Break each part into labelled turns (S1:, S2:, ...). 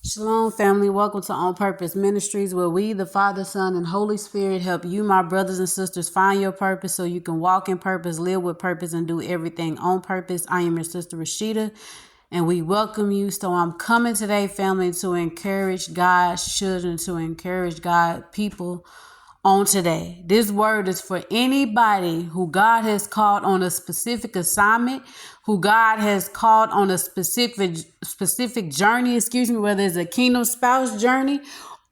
S1: Shalom, family. Welcome to On Purpose Ministries, where we, the Father, Son, and Holy Spirit, help you, my brothers and sisters, find your purpose so you can walk in purpose, live with purpose, and do everything on purpose. I am your sister, Rashida, and we welcome you. So I'm coming today, family, to encourage God's children, to encourage God's people on today. This word is for anybody who God has called on a specific assignment, who God has called on a specific journey, whether it's a kingdom spouse journey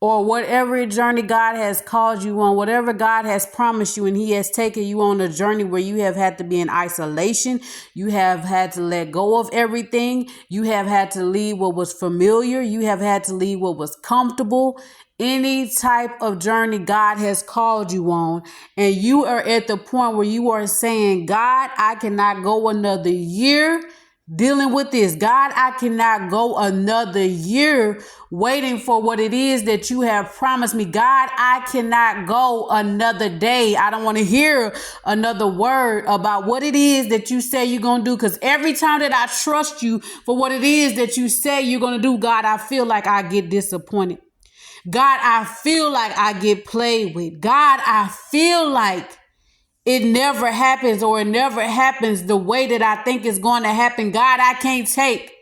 S1: or whatever journey God has called you on, whatever God has promised you, and He has taken you on a journey where you have had to be in isolation. You have had to let go of everything. You have had to leave what was familiar. You have had to leave what was comfortable. Any type of journey God has called you on, and you are at the point where you are saying, God, I cannot go another year dealing with this. God, I cannot go another year waiting for what it is that you have promised me. God, I cannot go another day. I don't want to hear another word about what it is that you say you're going to do. Because every time that I trust you for what it is that you say you're going to do, God, I feel like I get disappointed. God, I feel like I get played with. God, I feel like it never happens, or it never happens the way that I think it's going to happen. God, I can't take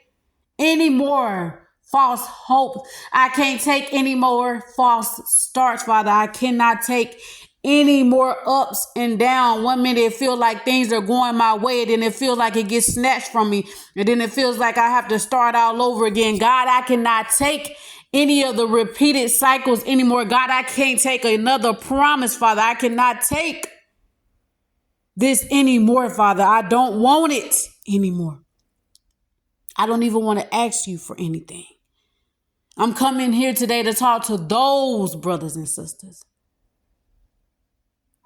S1: any more false hope. I can't take any more false starts, Father. I cannot take any more ups and down. One minute it feels like things are going my way, and then it feels like it gets snatched from me, and then it feels like I have to start all over again. God, I cannot take any of the repeated cycles anymore. God, I can't take another promise, Father. I cannot take this anymore, Father. I don't want it anymore. I don't even want to ask you for anything. I'm coming here today to talk to those brothers and sisters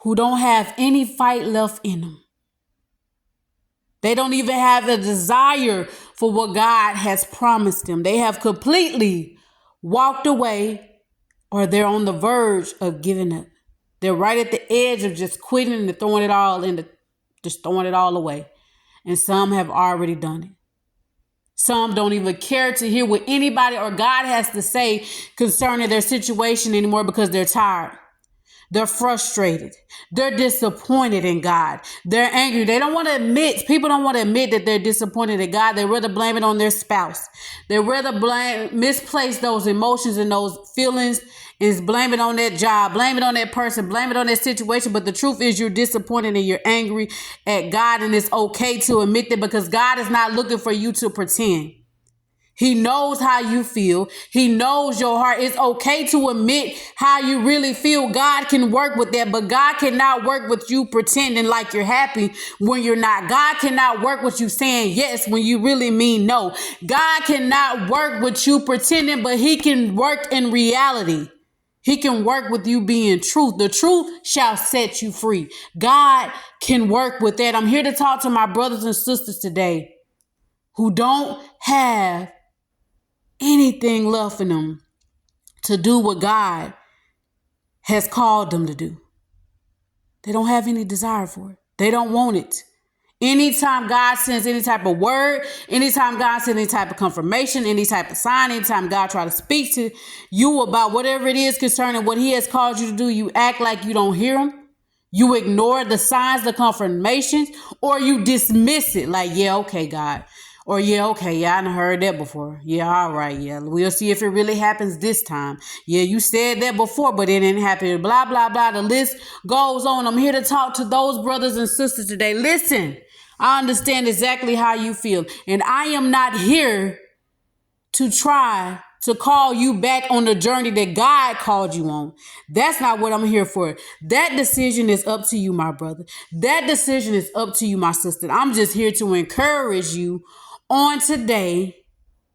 S1: who don't have any fight left in them. They don't even have a desire for what God has promised them. They have completely walked away, or they're on the verge of giving up. They're right at the edge of just quitting and throwing it all away. And some have already done it. Some don't even care to hear what anybody or God has to say concerning their situation anymore, because they're tired. They're frustrated. They're disappointed in God. They're angry. They don't want to admit, people don't want to admit that they're disappointed in God. They rather blame it on their spouse. They rather misplace those emotions and those feelings, and blame it on that job, blame it on that person, blame it on that situation. But the truth is, you're disappointed and you're angry at God, and it's okay to admit that, because God is not looking for you to pretend. He knows how you feel. He knows your heart. It's okay to admit how you really feel. God can work with that, but God cannot work with you pretending like you're happy when you're not. God cannot work with you saying yes when you really mean no. God cannot work with you pretending, but He can work in reality. He can work with you being truth. The truth shall set you free. God can work with that. I'm here to talk to my brothers and sisters today who don't have anything left in them to do what God has called them to do. They don't have any desire for it. They don't want it. Anytime God sends any type of word, anytime God sends any type of confirmation, any type of sign, anytime God tries to speak to you about whatever it is concerning what He has called you to do, you act like you don't hear Him. You ignore the signs, the confirmations, or you dismiss it like, yeah, okay, God. Or, yeah, okay, yeah, I done heard that before. Yeah, all right, yeah, we'll see if it really happens this time. Yeah, you said that before, but it didn't happen. Blah, blah, blah. The list goes on. I'm here to talk to those brothers and sisters today. Listen, I understand exactly how you feel. And I am not here to try to call you back on the journey that God called you on. That's not what I'm here for. That decision is up to you, my brother. That decision is up to you, my sister. I'm just here to encourage you on today,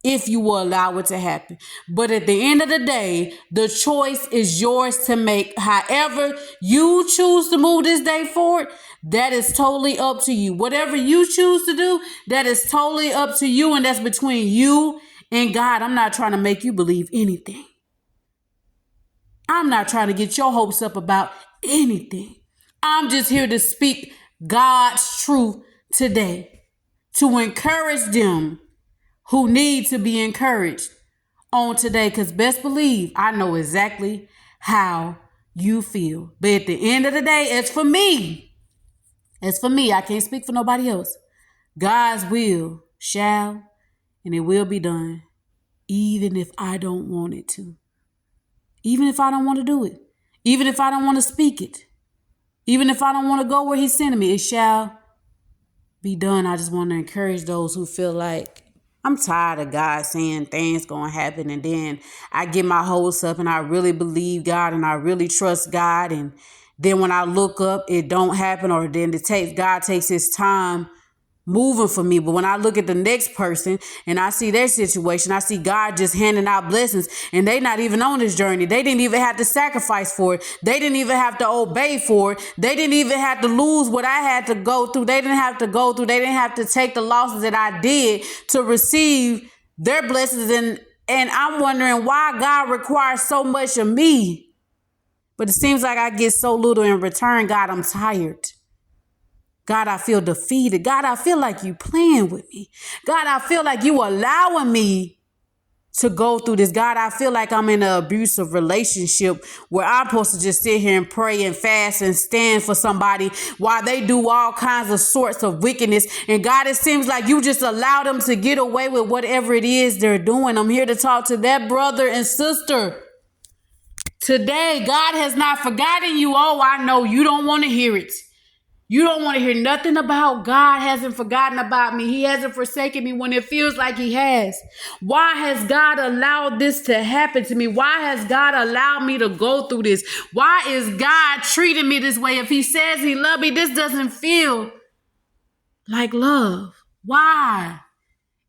S1: if you will allow it to happen. But at the end of the day, the choice is yours to make. However you choose to move this day forward, that is totally up to you. Whatever you choose to do, that is totally up to you, and that's between you and God. I'm not trying to make you believe anything. I'm not trying to get your hopes up about anything. I'm just here to speak God's truth today, to encourage them who need to be encouraged on today, because best believe I know exactly how you feel. But at the end of the day, it's for me. It's for me. I can't speak for nobody else. God's will shall and it will be done, even if I don't want it to. Even if I don't want to do it. Even if I don't want to speak it. Even if I don't want to go where he's sending me, it shall be done. I just want to encourage those who feel like I'm tired of God saying things going to happen, and then I get my hopes up and I really believe God and I really trust God, and then when I look up, it don't happen, or then God takes his time moving for me. But when I look at the next person and I see their situation, I see God just handing out blessings, and they not even on this journey. They didn't even have to sacrifice for it. They didn't even have to obey for it. They didn't even have to lose what I had to go through. They didn't have to go through. They didn't have to take the losses that I did to receive their blessings. And I'm wondering why God requires so much of me. But it seems like I get so little in return. God, I'm tired. God, I feel defeated. God, I feel like you playing with me. God, I feel like you allowing me to go through this. God, I feel like I'm in an abusive relationship where I'm supposed to just sit here and pray and fast and stand for somebody while they do all kinds of sorts of wickedness. And God, it seems like you just allow them to get away with whatever it is they're doing. I'm here to talk to that brother and sister. Today, God has not forgotten you. Oh, I know you don't want to hear it. You don't want to hear nothing about God hasn't forgotten about me. He hasn't forsaken me when it feels like he has. Why has God allowed this to happen to me? Why has God allowed me to go through this? Why is God treating me this way? If he says he loves me, this doesn't feel like love. Why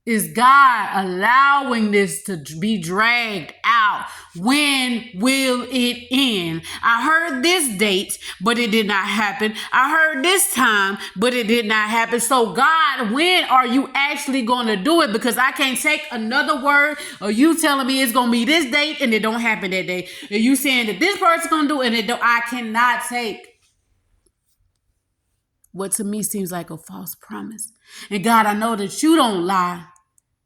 S1: is God allowing this to be dragged out? When will it end? I heard this date, but it did not happen. I heard this time, but it did not happen. So God, when are you actually going to do it? Because I can't take another word or you telling me it's going to be this date and it don't happen that day. And you saying that this person's going to do it and it don't. I cannot take what to me seems like a false promise. And God, I know that you don't lie.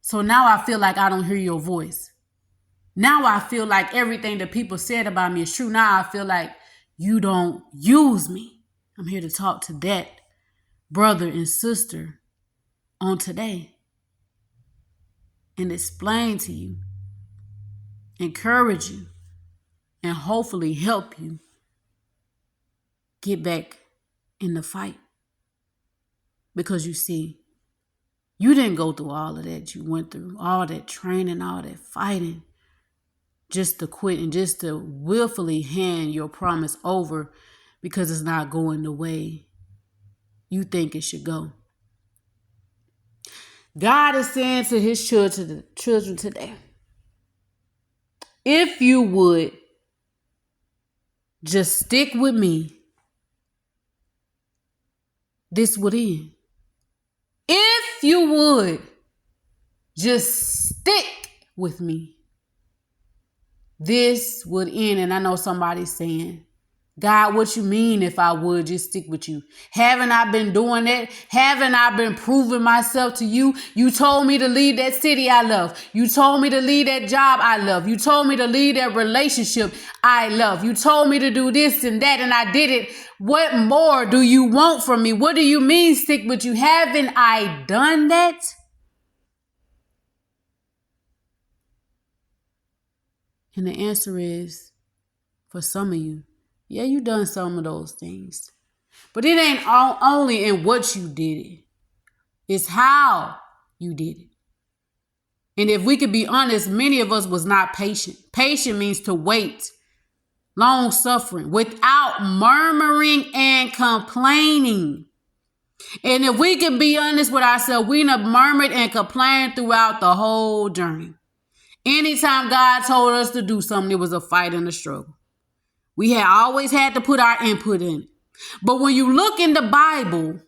S1: So now I feel like I don't hear your voice. Now I feel like everything that people said about me is true. Now I feel like you don't use me. I'm here to talk to that brother and sister on today and explain to you, encourage you, and hopefully help you get back in the fight. Because you see, you didn't go through all of that you went through, all that training, all that fighting, just to quit and just to willfully hand your promise over because it's not going the way you think it should go. God is saying to his children today, if you would just stick with me, this would end. If you would just stick with me, this would end. And I know somebody's saying, God, what you mean if I would just stick with you? Haven't I been doing that? Haven't I been proving myself to you? You told me to leave that city I love. You told me to leave that job I love. You told me to leave that relationship I love. You told me to do this and that, and I did it. What more do you want from me? What do you mean stick with you? Haven't I done that? And the answer is, for some of you, yeah, you done some of those things. But it ain't only in what you did it. It's how you did it. And if we could be honest, many of us was not patient. Patient means to wait. Long suffering, without murmuring and complaining. And if we could be honest with ourselves, we have murmured and complained throughout the whole journey. Anytime God told us to do something, it was a fight and a struggle. We had always had to put our input in. But when you look in the Bible,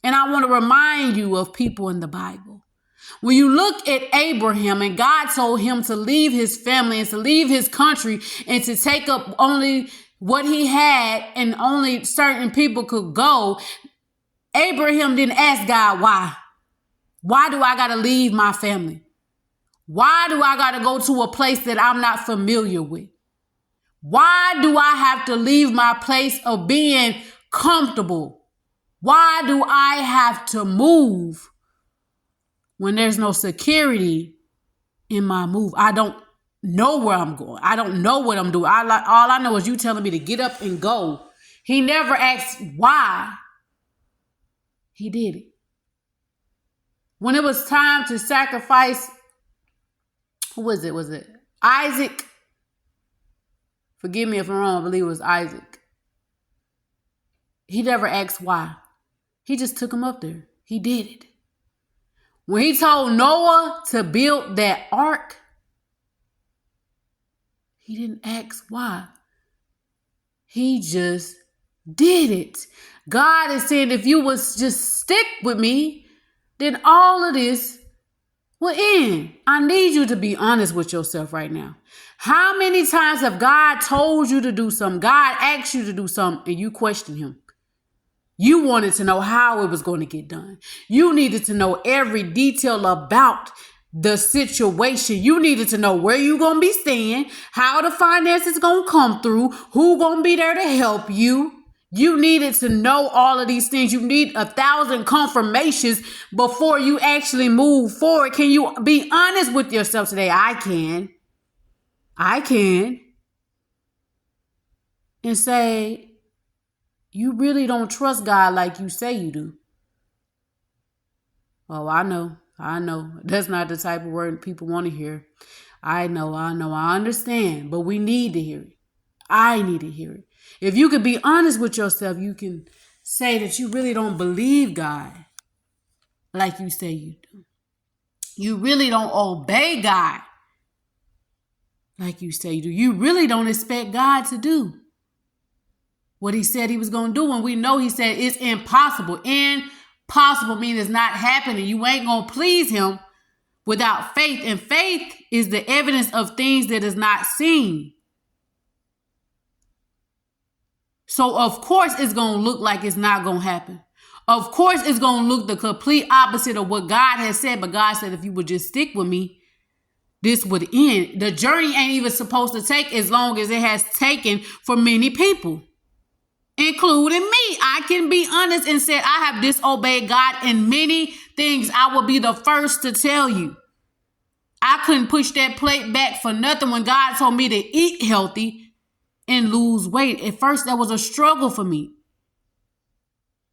S1: and I want to remind you of people in the Bible, when you look at Abraham and God told him to leave his family and to leave his country and to take up only what he had and only certain people could go, Abraham didn't ask God why. Why do I got to leave my family? Why do I got to go to a place that I'm not familiar with? Why do I have to leave my place of being comfortable? Why do I have to move when there's no security in my move? I don't know where I'm going. I don't know what I'm doing. All I know is you telling me to get up and go. He never asked why. He did it. When it was time to sacrifice, who was it? Was it Isaac? Forgive me if I'm wrong. I believe it was Isaac. He never asked why. He just took him up there. He did it. When he told Noah to build that ark, he didn't ask why. He just did it. God is saying, if you was just stick with me, then all of this will end. I need you to be honest with yourself right now. How many times have God told you to do something? God asked you to do something and you questioned him. You wanted to know how it was going to get done. You needed to know every detail about the situation. You needed to know where you're going to be staying, how the finances going to come through, who going to be there to help you. You needed to know all of these things. You need 1,000 confirmations before you actually move forward. Can you be honest with yourself today? I can. And say, you really don't trust God like you say you do. Oh, I know. That's not the type of word people want to hear. I know. I understand. But we need to hear it. I need to hear it. If you could be honest with yourself, you can say that you really don't believe God like you say you do. You really don't obey God like you say you do. You really don't expect God to do what he said he was going to do when we know he said it's impossible. Impossible means it's not happening. You ain't going to please him without faith. And faith is the evidence of things that is not seen. So, of course, it's going to look like it's not going to happen. Of course, it's going to look the complete opposite of what God has said. But God said, if you would just stick with me, this would end. The journey ain't even supposed to take as long as it has taken for many people, including me. I can be honest and say I have disobeyed God in many things. I will be the first to tell you. I couldn't push that plate back for nothing when God told me to eat healthy and lose weight. At first, that was a struggle for me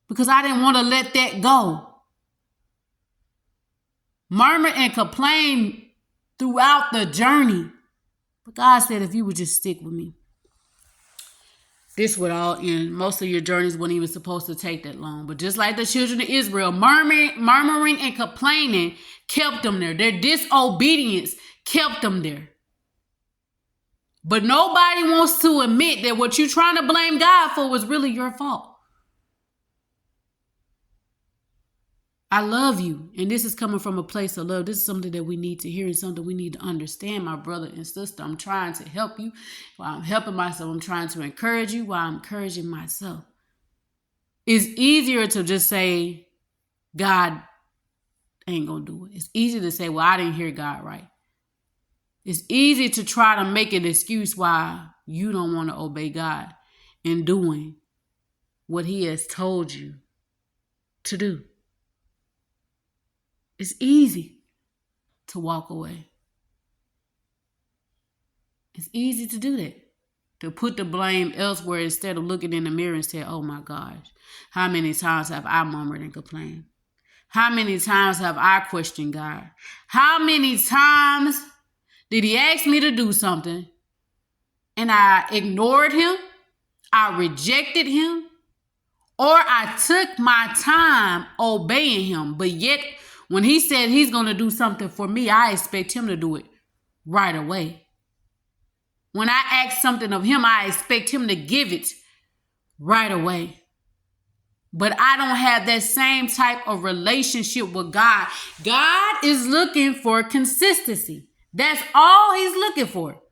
S1: because I didn't want to let that go. Murmur and complain throughout the journey. But God said, if you would just stick with me, this would all end. Most of your journeys weren't even supposed to take that long. But just like the children of Israel, murmuring and complaining kept them there. Their disobedience kept them there. But nobody wants to admit that what you're trying to blame God for was really your fault. I love you. And this is coming from a place of love. This is something that we need to hear and something we need to understand, my brother and sister. I'm trying to help you while I'm helping myself. I'm trying to encourage you while I'm encouraging myself. It's easier to just say, God ain't going to do it. It's easy to say, well, I didn't hear God right. It's easy to try to make an excuse why you don't want to obey God in doing what he has told you to do. It's easy to walk away. It's easy to do that. To put the blame elsewhere instead of looking in the mirror and say, oh my gosh, how many times have I murmured and complained? How many times have I questioned God? How many times did he ask me to do something and I ignored him, I rejected him, or I took my time obeying him, but yet when he said he's going to do something for me, I expect him to do it right away. When I ask something of him, I expect him to give it right away. But I don't have that same type of relationship with God. God is looking for consistency. That's all he's looking for.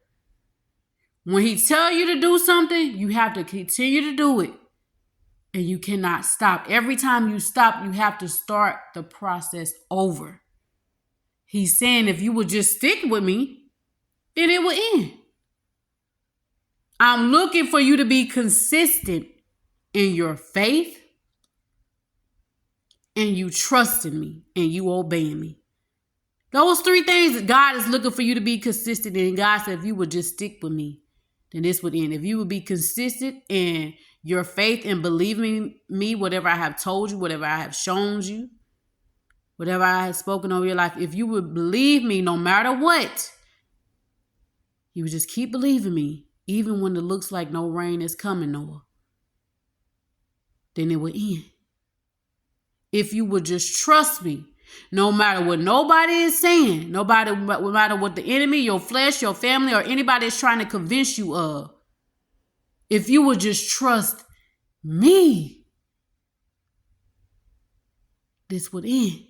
S1: When he tell you to do something, you have to continue to do it. And you cannot stop. Every time you stop, you have to start the process over. He's saying if you would just stick with me, then it will end. I'm looking for you to be consistent in your faith and you trusting me and you obeying me. Those three things that God is looking for you to be consistent in. God said, if you would just stick with me, then this would end. If you would be consistent in your faith and believing me, whatever I have told you, whatever I have shown you, whatever I have spoken over your life, if you would believe me no matter what, you would just keep believing me, even when it looks like no rain is coming, Noah, then it will end. If you would just trust me, no matter what nobody is saying, no matter what the enemy, your flesh, your family, or anybody is trying to convince you of, if you would just trust me, this would end.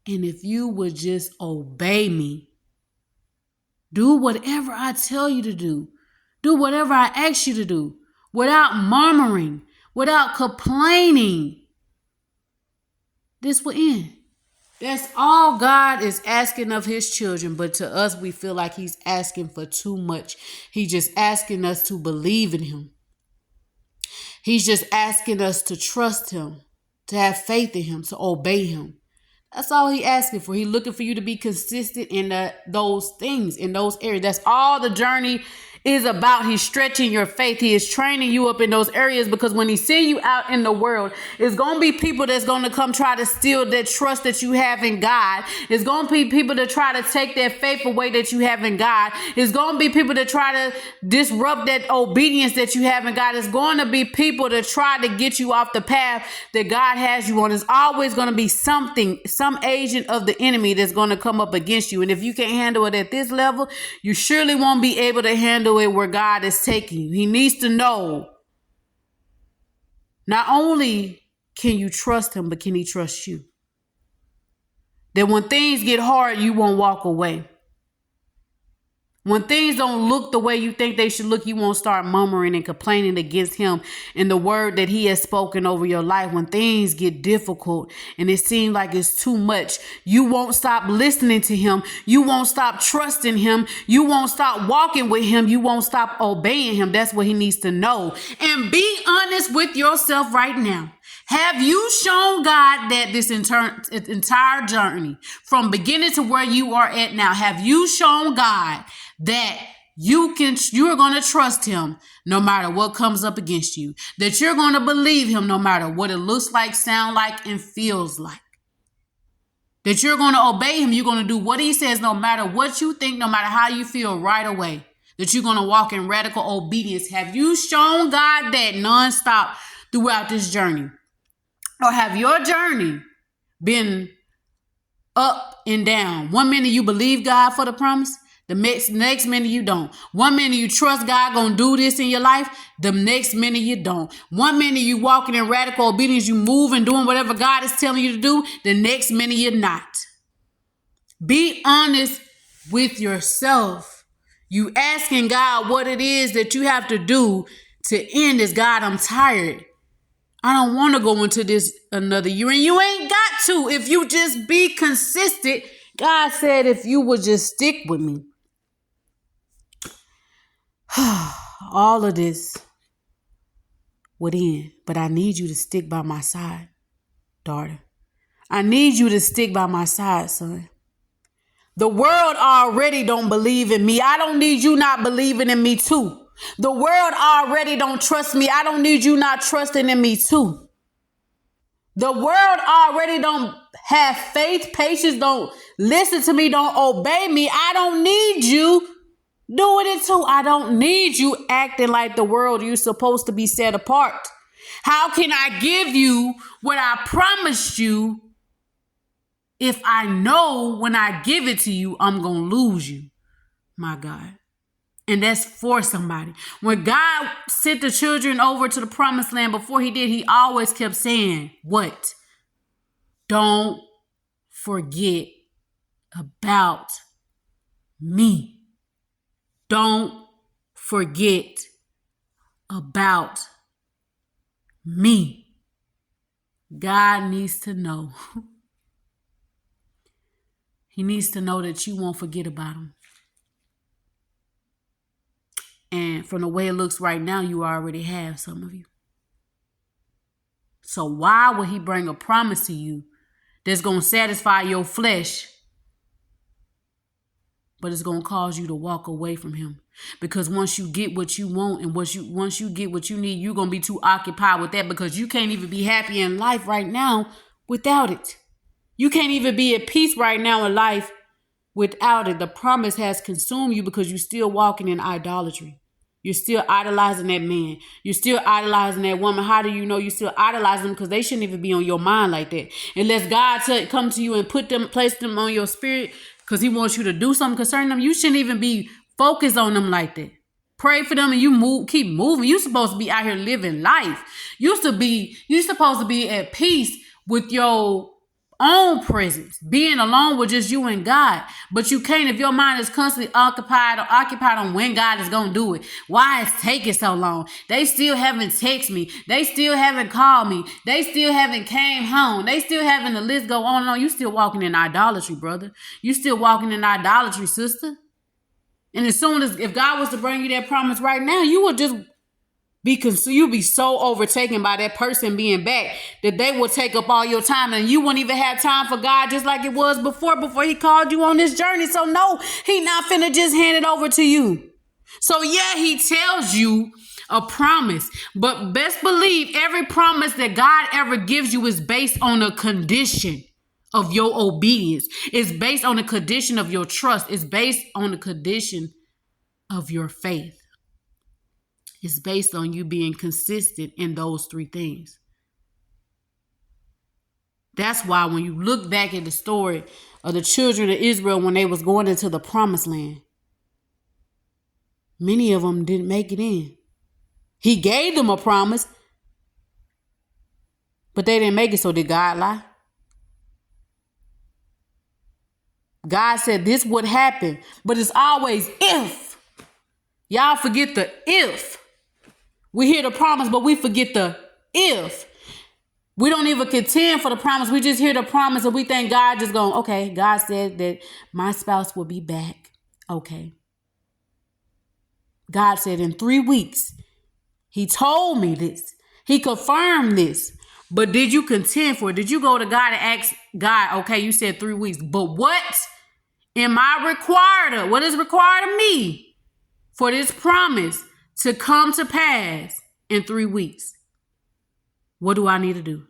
S1: And if you would just obey me, do whatever I tell you to do whatever I ask you to do, without murmuring, without complaining, this will end. That's all God is asking of his children. But to us, we feel like he's asking for too much. He's just asking us to believe in him. He's just asking us to trust him, to have faith in him, to obey him. That's all he's asking for. He's looking for you to be consistent in those things, in those areas. That's all the journey is about. He's stretching your faith. He is training you up in those areas, because when he sends you out in the world, it's going to be people that's going to come try to steal that trust that you have in God. It's going to be people that try to take that faith away that you have in God. It's going to be people that try to disrupt that obedience that you have in God. It's going to be people that try to get you off the path that God has you on. It's always going to be something, some agent of the enemy that's going to come up against you. And if you can't handle it at this level, you surely won't be able to handle it where God is taking you. He needs to know not only can you trust him, but can he trust you? That when things get hard, you won't walk away. When things don't look the way you think they should look, you won't start murmuring and complaining against him and the word that he has spoken over your life. When things get difficult and it seems like it's too much, you won't stop listening to him. You won't stop trusting him. You won't stop walking with him. You won't stop obeying him. That's what he needs to know. And be honest with yourself right now. Have you shown God that this entire journey, from beginning to where you are at now, have you shown God that you're going to trust him no matter what comes up against you, that you're going to believe him no matter what it looks like, sound like, and feels like, that you're going to obey him? You're going to do what he says no matter what you think, no matter how you feel right away, that you're going to walk in radical obedience. Have you shown God that nonstop throughout this journey? Or have your journey been up and down? One minute you believe God for the promise, the next minute you don't. One minute you trust God gonna do this in your life, the next minute you don't. One minute you walking in radical obedience, you move and doing whatever God is telling you to do, the next minute you're not. Be honest with yourself. You asking God what it is that you have to do to end this. God, I'm tired. I don't want to go into this another year. And you ain't got to. If you just be consistent, God said, if you would just stick with me, all of this would end. But I need you to stick by my side, daughter. I need you to stick by my side, son. The world already don't believe in me. I don't need you not believing in me too. The world already don't trust me. I don't need you not trusting in me too. The world already don't have faith, patience, don't listen to me, don't obey me. I don't need you doing it too. I don't need you acting like the world. You're supposed to be set apart. How can I give you what I promised you if I know when I give it to you, I'm going to lose you? My God. And that's for somebody. When God sent the children over to the promised land, before he did, he always kept saying, what? Don't forget about me. Don't forget about me. God needs to know He needs to know that you won't forget about him. And from the way it looks right now, you already have, some of you. So why would he bring a promise to you that's going to satisfy your flesh, but it's going to cause you to walk away from him? Because once you get what you want and once you get what you need, you're going to be too occupied with that, because you can't even be happy in life right now without it. You can't even be at peace right now in life without it. The promise has consumed you because you're still walking in idolatry. You're still idolizing that man. You're still idolizing that woman. How do you know you're still idolizing them? Because they shouldn't even be on your mind like that. Unless God come to you and place them on your spirit because he wants you to do something concerning them, you shouldn't even be focused on them like that. Pray for them and keep moving. You're supposed to be out here living life. You're supposed to be at peace with your own presence, being alone with just you and God. But you can't if your mind is constantly occupied on when God is going to do it. Why it's taking so long? They still haven't texted me. They still haven't called me. They still haven't came home. They still having the list go on and on. You still walking in idolatry, brother. You still walking in idolatry, sister. And as soon as, if God was to bring you that promise right now, you would just you'll be so overtaken by that person being back that they will take up all your time, and you won't even have time for God, just like it was before he called you on this journey. So no, he not finna just hand it over to you. So yeah, he tells you a promise, but best believe every promise that God ever gives you is based on a condition of your obedience. It's based on the condition of your trust. It's based on the condition of your faith. It's based on you being consistent in those three things. That's why when you look back at the story of the children of Israel when they was going into the promised land, many of them didn't make it in. He gave them a promise, but they didn't make it. So did God lie? God said this would happen, but it's always if. Y'all forget the if. We hear the promise, but we forget the if. We don't even contend for the promise. We just hear the promise and we think God just going, okay, God said that my spouse will be back. Okay. God said in 3 weeks, he told me this. He confirmed this. But did you contend for it? Did you go to God and ask God, okay, you said 3 weeks, but what am I required of? What is required of me for this promise to come to pass in 3 weeks? What do I need to do?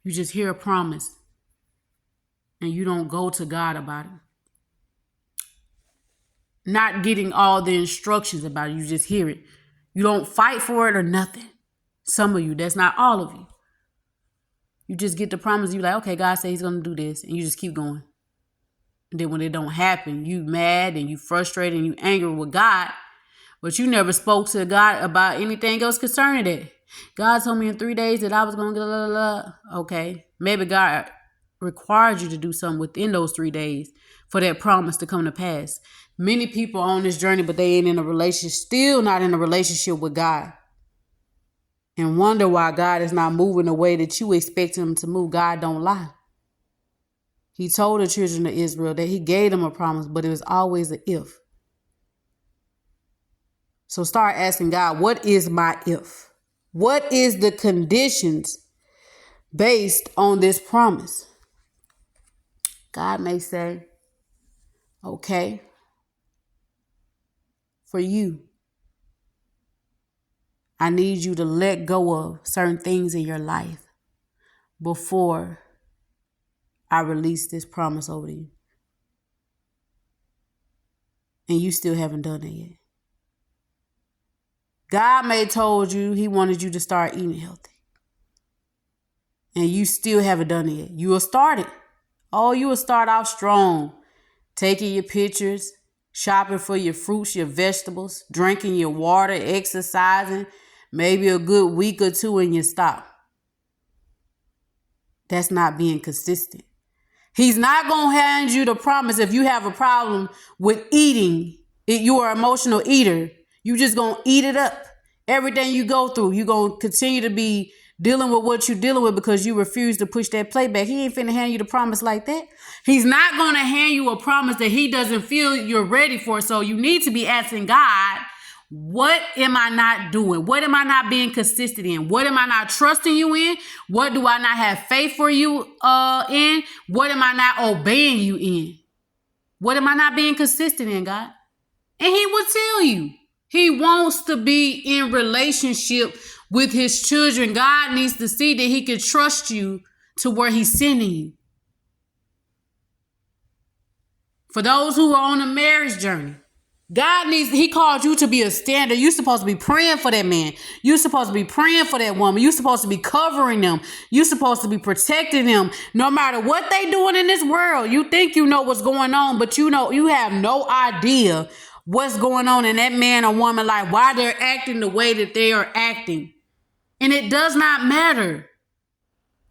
S1: You just hear a promise and you don't go to God about it. Not getting all the instructions about it. You just hear it. You don't fight for it or nothing. Some of you, that's not all of you. You just get the promise. You're like, okay, God said he's going to do this. And you just keep going. And then when it don't happen, you mad and you frustrated and you angry with God. But you never spoke to God about anything else concerning it. God told me in 3 days that I was going to get blah, blah, blah. Okay. Maybe God required you to do something within those 3 days for that promise to come to pass. Many people are on this journey, but they ain't in a relationship, still not in a relationship with God. And wonder why God is not moving the way that you expect him to move. God don't lie. He told the children of Israel that he gave them a promise, but it was always an if. So start asking God, what is my if? What is the conditions based on this promise? God may say, okay, for you, I need you to let go of certain things in your life before I release this promise over to you. And you still haven't done it yet. God may have told you he wanted you to start eating healthy. And you still haven't done it yet. You will start it. Oh, you will start off strong. Taking your pictures, shopping for your fruits, your vegetables, drinking your water, exercising, maybe a good week or two and you stop. That's not being consistent. He's not going to hand you the promise if you have a problem with eating. If you are an emotional eater, you just going to eat it up. Everything you go through, you're going to continue to be dealing with what you're dealing with because you refuse to push that playback. He ain't finna hand you the promise like that. He's not going to hand you a promise that he doesn't feel you're ready for. So you need to be asking God, what am I not doing? What am I not being consistent in? What am I not trusting you in? What do I not have faith for you in? What am I not obeying you in? What am I not being consistent in, God? And he will tell you. He wants to be in relationship with his children. God needs to see that he can trust you to where he's sending you. For those who are on a marriage journey, he called you to be a standard. You're supposed to be praying for that man. You're supposed to be praying for that woman. You're supposed to be covering them. You're supposed to be protecting them. No matter what they doing in this world, you think you know what's going on, but you have no idea what's going on in that man or woman life, why they're acting the way that they are acting. And it does not matter.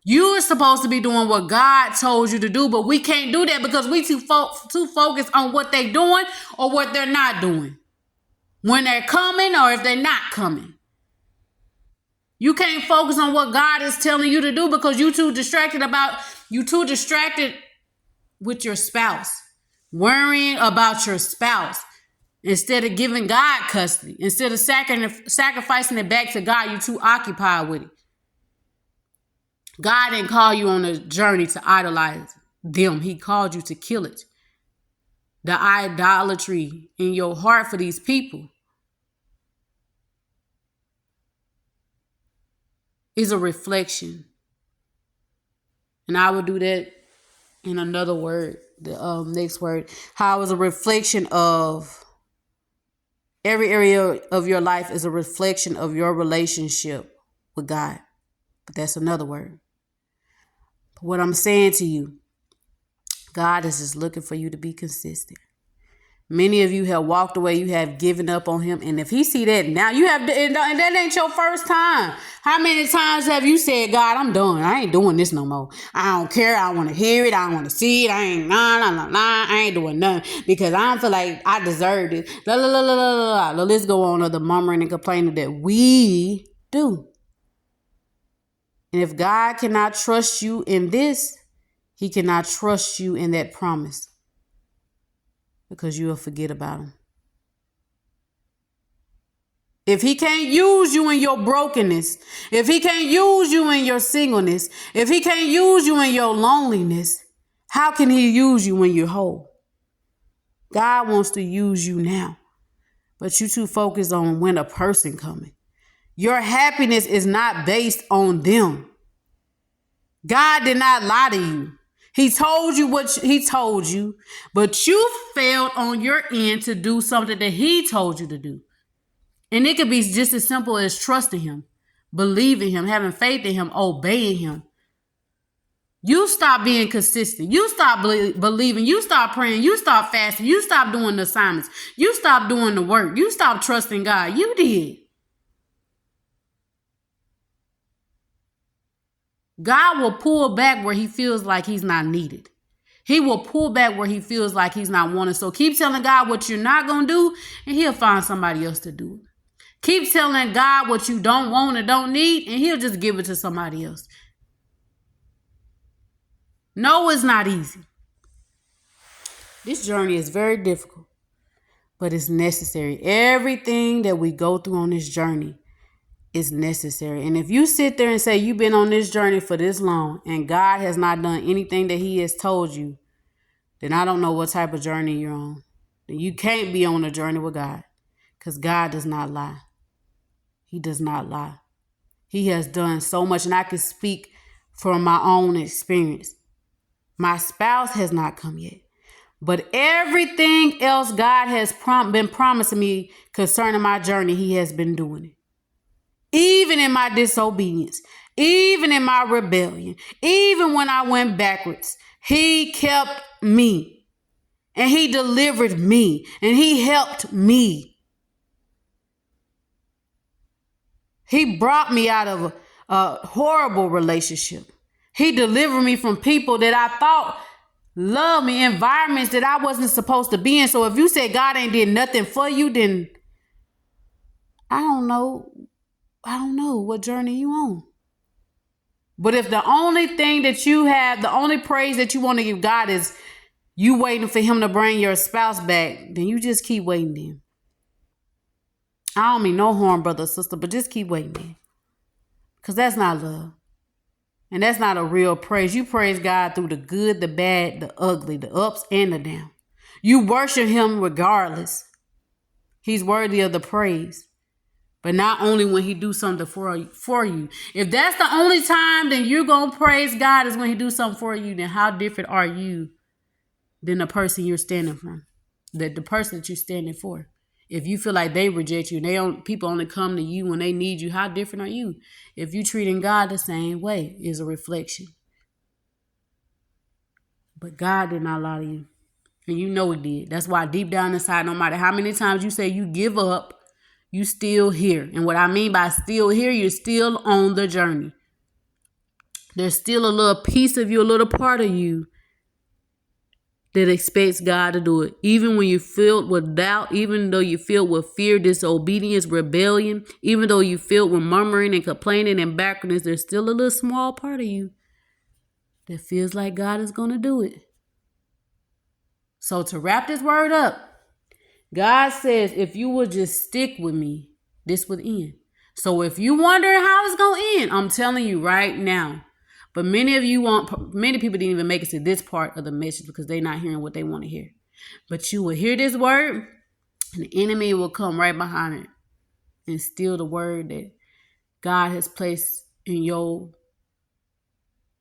S1: You are supposed to be doing what God told you to do, but we can't do that because we too focused on what they're doing or what they're not doing. When they're coming or if they're not coming. You can't focus on what God is telling you to do because you too distracted with your spouse. Worrying about your spouse. Instead of giving God custody. Instead of sacrificing it back to God, you're too occupied with it. God didn't call you on a journey to idolize them. He called you to kill it. The idolatry in your heart for these people is a reflection. And I will do that in another word, the next word. How is a reflection of every area of your life is a reflection of your relationship with God. But that's another word. What I'm saying to you, God is just looking for you to be consistent. Many of you have walked away. You have given up on him. And if he see that now, and that ain't your first time. How many times have you said, God, I'm done. I ain't doing this no more. I don't care. I want to hear it. I want to see it. I ain't doing nothing because I don't feel like I deserve it. The list go on of the murmuring and complaining that we do. And if God cannot trust you in this, he cannot trust you in that promise because you will forget about him. If he can't use you in your brokenness, if he can't use you in your singleness, if he can't use you in your loneliness, how can he use you when you're whole? God wants to use you now, but you too focused on when a person coming. Your happiness is not based on them. God did not lie to you. He told you what he told you, but you failed on your end to do something that he told you to do. And it could be just as simple as trusting him, believing him, having faith in him, obeying him. You stop being consistent. You stop believing. You stop praying. You stop fasting. You stop doing the assignments. You stop doing the work. You stop trusting God. You did. God will pull back where he feels like he's not needed. He will pull back where he feels like he's not wanted. So keep telling God what you're not going to do, and he'll find somebody else to do it. Keep telling God what you don't want or don't need, and he'll just give it to somebody else. No, it's not easy. This journey is very difficult, but it's necessary. Everything that we go through on this journey is necessary. And if you sit there and say you've been on this journey for this long and God has not done anything that he has told you, then I don't know what type of journey you're on. Then you can't be on a journey with God because God does not lie. He does not lie. He has done so much, and I can speak from my own experience. My spouse has not come yet, but everything else God has been promising me concerning my journey, he has been doing it. Even in my disobedience, even in my rebellion, even when I went backwards, he kept me and he delivered me and he helped me. He brought me out of a horrible relationship. He delivered me from people that I thought loved me, environments that I wasn't supposed to be in. So if you say God ain't did nothing for you, then I don't know what journey you on. But if the only thing that you have, the only praise that you want to give God is you waiting for him to bring your spouse back, then you just keep waiting then. I don't mean no harm, brother or sister, but just keep waiting then. Because that's not love. And that's not a real praise. You praise God through the good, the bad, the ugly, the ups and the downs. You worship him regardless. He's worthy of the praise. But not only when he do something for you. If that's the only time then you're going to praise God is when he do something for you, then how different are you than the person you're standing from? The person that you're standing for. If you feel like they reject you, people only come to you when they need you, how different are you? If you treating God the same way, is a reflection. But God did not lie to you. And you know he did. That's why deep down inside, no matter how many times you say you give up, you still here. And what I mean by still here, you're still on the journey. There's still a little piece of you, a little part of you that expects God to do it. Even when you're filled with doubt, even though you're filled with fear, disobedience, rebellion, even though you're filled with murmuring and complaining and backwardness, there's still a little small part of you that feels like God is going to do it. So to wrap this word up, God says, if you will just stick with me, this would end. So if you wondering how it's going to end, I'm telling you right now. But many people didn't even make it to this part of the message because they're not hearing what they want to hear. But you will hear this word and the enemy will come right behind it and steal the word that God has placed in your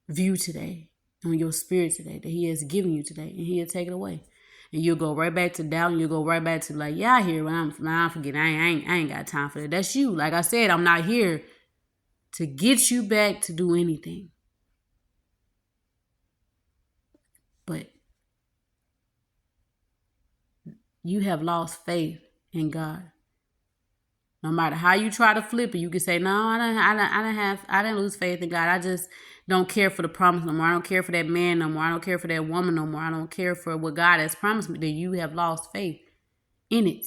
S1: view today, on your spirit today, that he has given you today, and he'll take it away. And you'll go right back to doubt, and you'll go right back to like, yeah, I hear when I'm forgetting. I ain't got time for that. That's you. Like I said, I'm not here to get you back to do anything. But you have lost faith in God. No matter how you try to flip it, you can say, no, I didn't lose faith in God. I just don't care for the promise no more. I don't care for that man no more. I don't care for that woman no more. I don't care for what God has promised me. Then you have lost faith in it.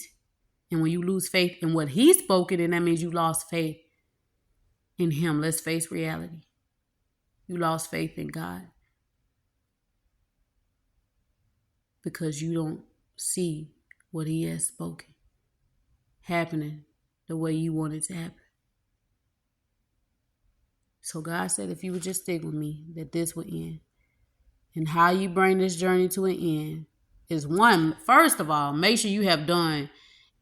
S1: And when you lose faith in what he spoken, then that means you lost faith in him. Let's face reality. You lost faith in God. Because you don't see what he has spoken happening the way you want it to happen. So God said, if you would just stick with me, that this will end. And how you bring this journey to an end is one, first of all, make sure you have done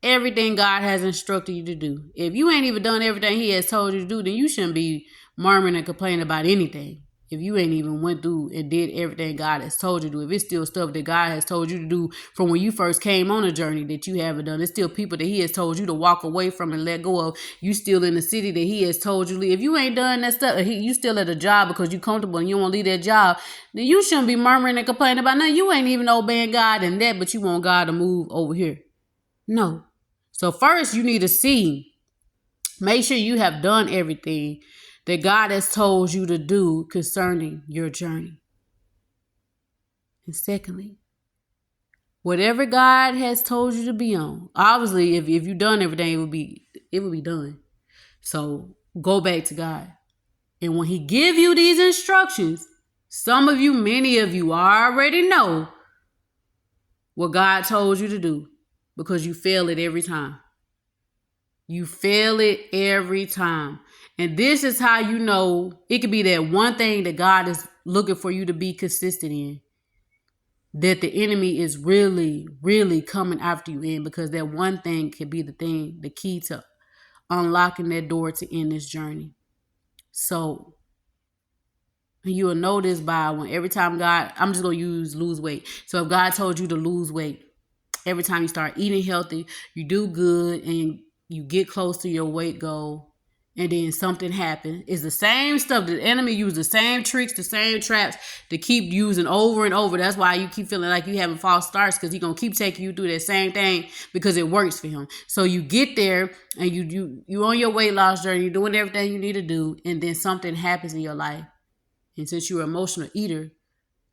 S1: everything God has instructed you to do. If you ain't even done everything he has told you to do, then you shouldn't be murmuring and complaining about anything. If you ain't even went through and did everything God has told you to do, if it's still stuff that God has told you to do from when you first came on a journey that you haven't done, it's still people that he has told you to walk away from and let go of. You still in the city that he has told you to leave. If you ain't done that stuff, you still at a job because you comfortable and you want to leave that job, then you shouldn't be murmuring and complaining about nothing. You ain't even obeying God in that, but you want God to move over here. No. So first you need to see, make sure you have done everything that God has told you to do concerning your journey. And secondly, whatever God has told you to be on, obviously if you've done everything, it will be done. So go back to God. And when he give you these instructions, some of you, many of you already know what God told you to do because you fail it every time. You fail it every time. And this is how you know it could be that one thing that God is looking for you to be consistent in. That the enemy is really, really coming after you in, because that one thing could be the key to unlocking that door to end this journey. So you will know this by when every time God, I'm just going to use lose weight. So if God told you to lose weight, every time you start eating healthy, you do good and you get close to your weight goal, and then something happens. It's the same stuff. The enemy uses the same tricks, the same traps to keep using over and over. That's why you keep feeling like you having false starts, because he's going to keep taking you through that same thing because it works for him. So you get there and you on your weight loss journey, you're doing everything you need to do, and then something happens in your life. And since you're an emotional eater,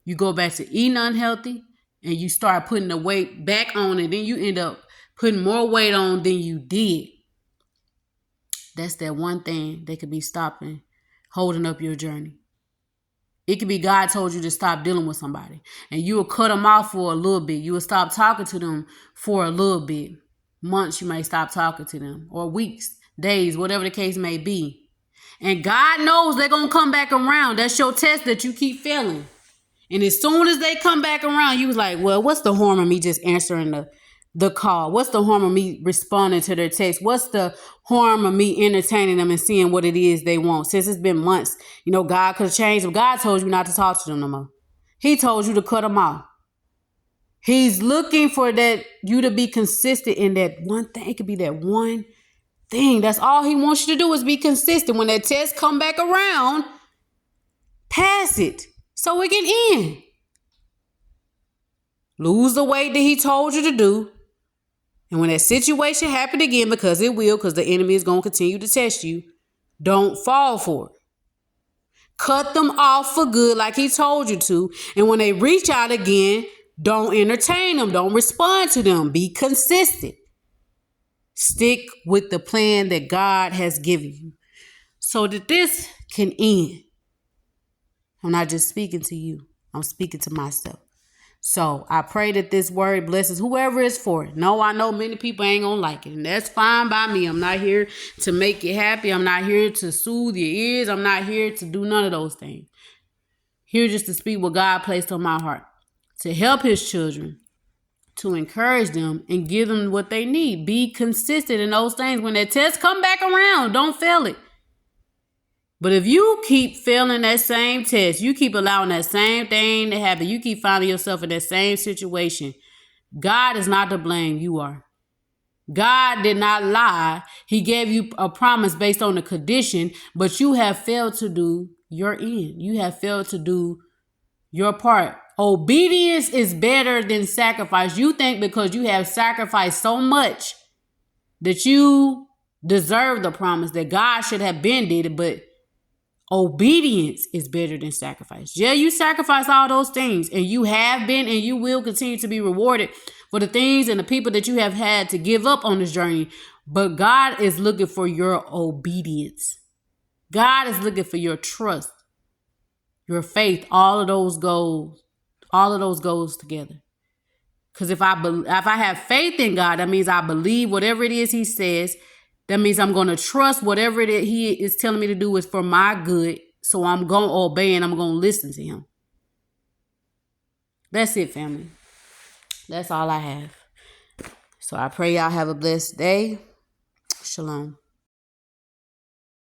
S1: you go back to eating unhealthy and you start putting the weight back on, and then you end up putting more weight on than you did. That's that one thing that could be stopping, holding up your journey. It could be God told you to stop dealing with somebody. And you will cut them off for a little bit. You will stop talking to them for a little bit. Months you may stop talking to them. Or weeks, days, whatever the case may be. And God knows they're going to come back around. That's your test that you keep failing. And as soon as they come back around, you was like, well, what's the harm of me just answering the call? What's the harm of me responding to their text? What's the harm of me entertaining them and seeing what it is they want? Since it's been months, God could have changed them. God told you not to talk to them no more. He told you to cut them off. He's looking for you to be consistent in that one thing. It could be that one thing. That's all he wants you to do is be consistent. When that test come back around, pass it so it can end. Lose the weight that he told you to do. And when that situation happen again, because it will, because the enemy is going to continue to test you, don't fall for it. Cut them off for good like he told you to. And when they reach out again, don't entertain them. Don't respond to them. Be consistent. Stick with the plan that God has given you so that this can end. I'm not just speaking to you. I'm speaking to myself. So I pray that this word blesses whoever it's for. No, I know many people ain't going to like it. And that's fine by me. I'm not here to make you happy. I'm not here to soothe your ears. I'm not here to do none of those things. Here just to speak what God placed on my heart. To help his children. To encourage them and give them what they need. Be consistent in those things. When that test come back around, don't fail it. But if you keep failing that same test, you keep allowing that same thing to happen, you keep finding yourself in that same situation, God is not to blame, you are. God did not lie. He gave you a promise based on the condition, but you have failed to do your end. You have failed to do your part. Obedience is better than sacrifice. You think because you have sacrificed so much that you deserve the promise that God should have been did it, but obedience is better than sacrifice. Yeah, you sacrifice all those things, and you have been and you will continue to be rewarded for the things and the people that you have had to give up on this journey. But God is looking for your obedience. God is looking for your trust, your faith, all of those goals together. Because if I have faith in God, that means I believe whatever it is he says. That means I'm going to trust whatever it is he is telling me to do is for my good. So I'm going to obey and I'm going to listen to him. That's it, family. That's all I have. So I pray y'all have a blessed day. Shalom.